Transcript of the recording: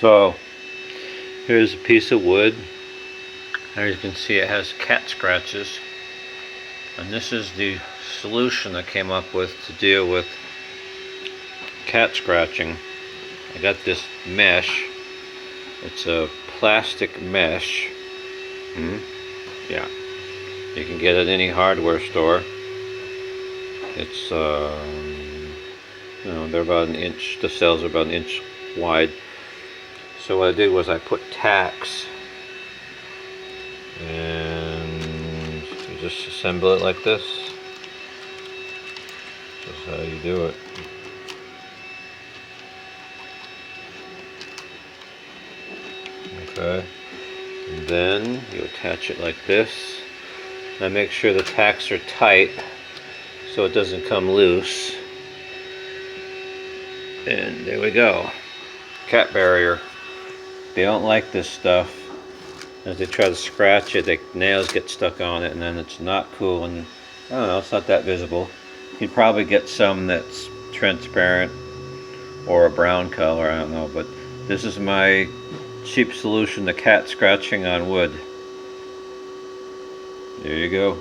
So here's a piece of wood. As you can see, it has cat scratches, and this is the solution I came up with to deal with cat scratching. I got this mesh. It's a plastic mesh. Yeah, you can get it at any hardware store. It's they're about an inch. The cells are about an inch wide. So what I did was I put tacks, and you just assemble it like this. That's how you do it. Okay, and then you attach it like this. Now make sure the tacks are tight so it doesn't come loose. And there we go. Cat barrier. They don't like this stuff. As they try to scratch it, the nails get stuck on it, and then it's not cool, and I don't know, it's not that visible. You'd probably get some that's transparent or a brown color, I don't know, but this is my cheap solution to cat scratching on wood. There you go.